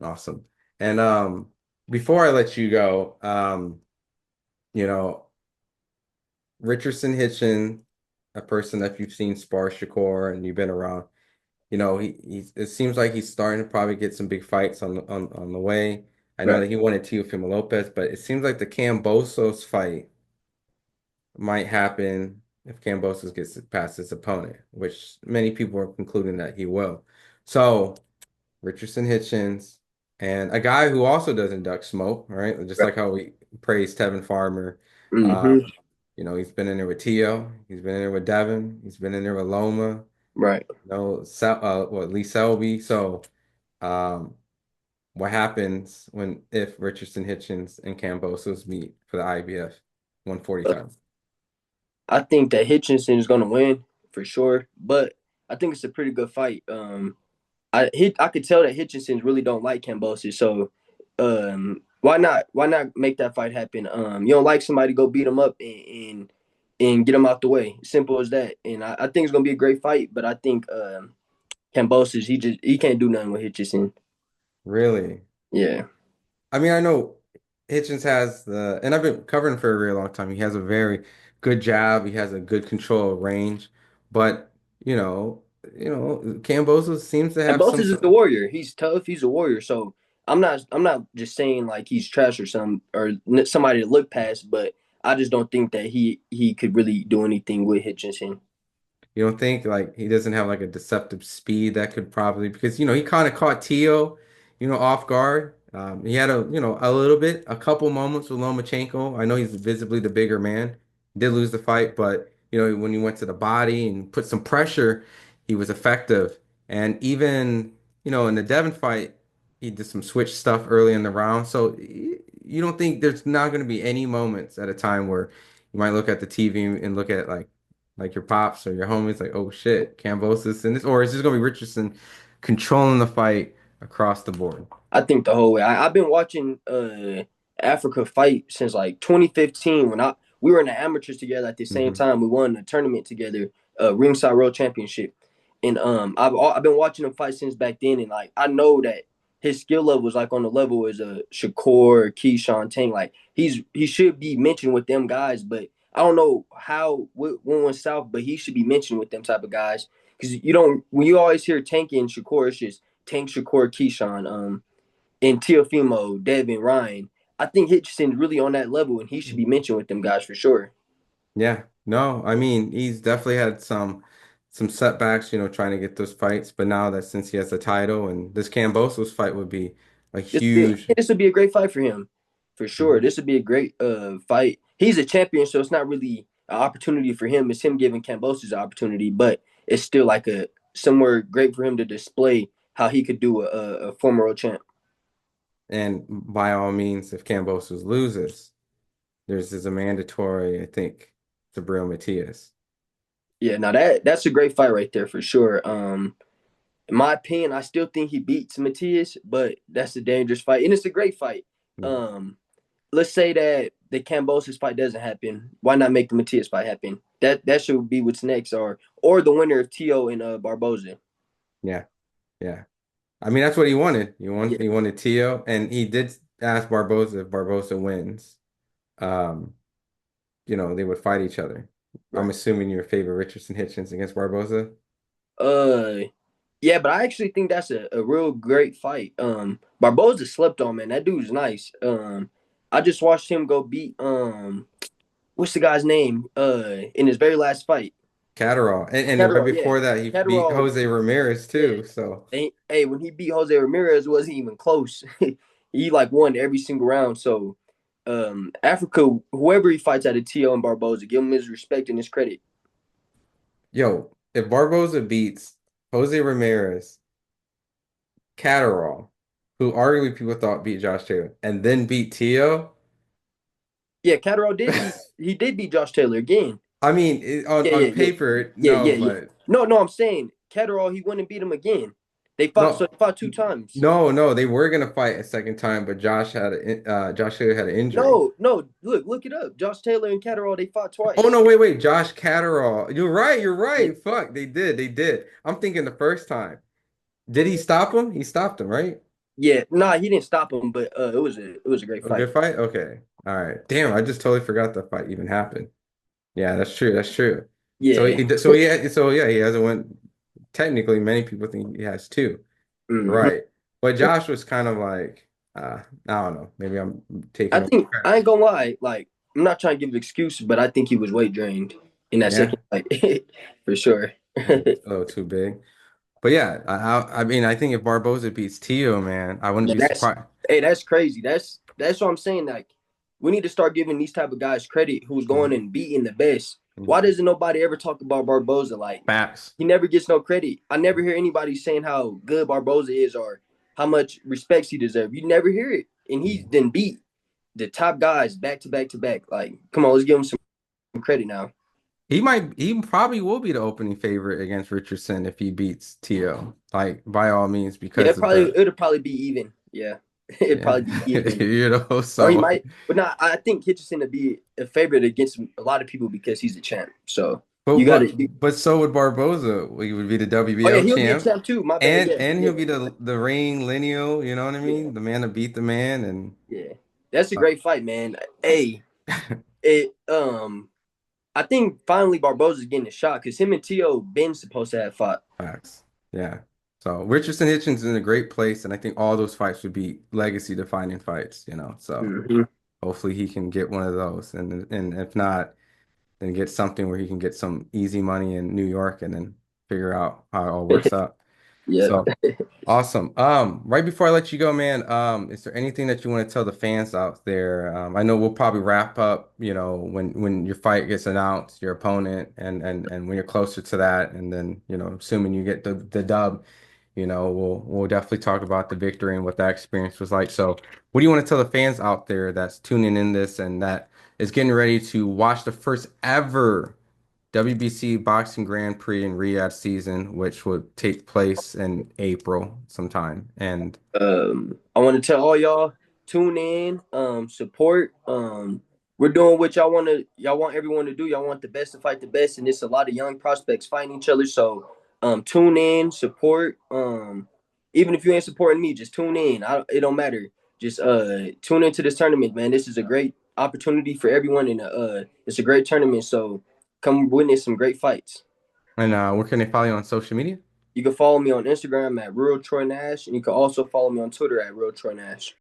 Awesome. And before I let you go, you know, Richardson Hitchin, a person that you've seen spar Shakur and you've been around, it seems like he's starting to probably get some big fights on the way. I know Right. that he wanted Teofimo Lopez, but it seems like the Kambosos fight might happen if Kambosos gets past his opponent, which many people are concluding that he will. So Richardson Hitchins and a guy who also doesn't duck smoke, right? Just Right. like how we praised Tevin Farmer. Hmm. Um, he's been in there with Tio, he's been in there with Devin, he's been in there with Loma, Right. Lee Selby. So, um, what happens if Richardson Hitchins and Kambosos meet for the IBF 145? I think that Hitchinson is going to win for sure, but I think it's a pretty good fight. I could tell that Hitchinson's really don't like Kambosos, so why not make that fight happen? You don't like somebody, go beat him up and get him out the way. Simple as that. And I think it's gonna be a great fight, but I think Kambosos he can't do nothing with Hitchinson. Really? Yeah. I mean, I know Hitchens has and I've been covering for a very long time. He has a very good jab. He has a good control of range, but Kambosos seems to And have Bosa is the warrior. He's tough. He's a warrior. So I'm not just saying like he's trash or somebody to look past, but I just don't think that he could really do anything with Hitchinson. You don't think like he doesn't have like a deceptive speed that could probably because he kind of caught Tio, off guard. He had a couple moments with Lomachenko. I know he's visibly the bigger man. Did lose the fight, but when he went to the body and put some pressure, he was effective. And even in the Devin fight, he did some switch stuff early in the round. So you don't think there's not going to be any moments at a time where you might look at the TV and look at like your pops or your homies, like, oh shit, Kambosos in this, or is this gonna be Richardson controlling the fight across the board? I think the whole way. I've been watching Africa fight since like 2015 when I we were in the amateurs together at the same Hmm. time. We won a tournament together, Ringside World Championship, and I've been watching him fight since back then, and like I know that his skill level is like on the level as a Shakur, Keyshawn, Tang. Like he should be mentioned with them guys, but I don't know how when went south, but he should be mentioned with them type of guys because you don't when you always hear Tank and Shakur, it's just Tank, Shakur, Keyshawn. And Teofimo, Devin, Ryan. I think Hitchenson's really on that level, and he should be mentioned with them guys for sure. Yeah, no, I mean he's definitely had some setbacks, trying to get those fights, but now that since he has the title and this Kambosos fight would be a huge. This would be a great fight for him, for sure. Mhm. This would be a great fight. He's a champion, so it's not really an opportunity for him. It's him giving Kambosos an opportunity, but it's still like a somewhere great for him to display how he could do a former world champ. And by all means, if Kambosos loses, there's a mandatory, I think, Sabril Matias. Yeah, now that's a great fight right there for sure. In my opinion, I still think he beats Matias, but that's a dangerous fight, and it's a great fight. Mm. Um, let's say that the Kambosos fight doesn't happen. Why not make the Matias fight happen? That should be what's next, or the winner of Tio and Barbosa. Yeah, yeah. I mean, that's what he wanted. Yeah, He wanted Tio, and he did ask Barbosa if Barbosa wins. Um, they would fight each other. I'm right. assuming your favorite Richardson Hitchins against Barbosa. Uh, yeah, but I actually think that's a real great fight. Barbosa slept on, man. That dude's nice. I just watched him go beat what's the guy's name? In his very last fight. Catterall. And right Catterall, yeah. before that, he beat Catterall, Jose Ramirez yeah. too. So Hey, when he beat Jose Ramirez, it wasn't even close. He like won every single round. So Africa, whoever he fights out of Tio and Barboza, give him his respect and his credit. yo, if Barbosa beats Jose Ramirez, Catterall, who arguably people thought beat Josh Taylor, and then beat Tio. Yeah, Catterall did beat Josh Taylor again. I mean, Yeah, on yeah, yeah. paper, Yeah, no, yeah, yeah. but No, I'm saying Catterall, he went and beat him again. no, They fought two times. no, they were gonna fight a second time, but Josh Taylor had an injury. No, look it up. Josh Taylor and Catterall, they fought Oh twice. no, wait, Josh Catterall. You're Yeah, right. Fuck, they did. I'm thinking the first time. Did he stop him? He stopped him, right? Yeah, nah, he didn't stop him, but it was a great A fight. good fight? Okay. All right. Damn, I just totally forgot that fight even happened. Yeah, that's true. That's true. Yeah. So yeah, he hasn't won. Technically, many people think he has two. Hmm. Right. But Josh was kind of like, I don't know. Maybe I'm I taking over think credit. I ain't gonna lie, like I'm not trying to give excuses, but I think he was weight drained in that Yeah, second fight for sure. a little too big. But yeah, I mean, I think if Barboza beats Tio, man, I wouldn't Man, be that's surprised. hey, that's crazy. That's what I'm saying. Like, we need to start giving these type of guys credit who's going and beating the best. Why doesn't nobody ever talk about Barboza? Like, Facts. he never gets no credit. I never hear anybody saying how good Barboza is or how much respect he deserves. You never hear it, and he's then beat the top guys back to back to back. Like, come on, let's give him some credit now. He probably will be the opening favorite against Richardson if he beats Tio. Like by all means, Yeah, because of the it'll probably be even. Yeah, it'd yeah, probably be even. you know. Or he So, might, but not. I think Hitchison would be a favorite against a lot of people because he's a champ. So but you got to. but so would Barboza. He would be the Oh yeah, WBO he'll be a champ, champ too. My bad. Yeah, and yeah, he'll be the ring lineal. You know what I yeah, mean? The man to beat the man, and yeah. That's a uh, great fight, man. Hey, it I think finally Barboza's getting a shot because him and Tio been supposed to have fought. facts. Yeah. So Richardson Hitchins is in a great place, and I think all those fights would be legacy defining fights. You know, so Hmm. hopefully he can get one of those, and if not, then get something where he can get some easy money in New York, and then figure out how it all works out. Yeah. So. Awesome. Right before I let you go, man, is there anything that you want to tell the fans out there? I know we'll probably wrap up, when your fight gets announced, your opponent, and when you're closer to that, and then, assuming you get the dub, we'll definitely talk about the victory and what that experience was like. So, what do you want to tell the fans out there that's tuning in this and that is getting ready to watch the first ever WBC Boxing Grand Prix in Riyadh season, which would take place in April sometime. And I want to tell all y'all tune in, support. We're doing what y'all want everyone to do. Y'all want the best to fight the best, and it's a lot of young prospects fighting each other. So, tune in, support. Even if you ain't supporting me, just tune in. It don't matter. Just tune into this tournament, man. This is a great opportunity for everyone, and it's a great tournament. So, come witness some great fights. where can they follow you on social media? You can follow me on Instagram at Real Troy Nash, and you can also follow me on Twitter at Real Troy Nash.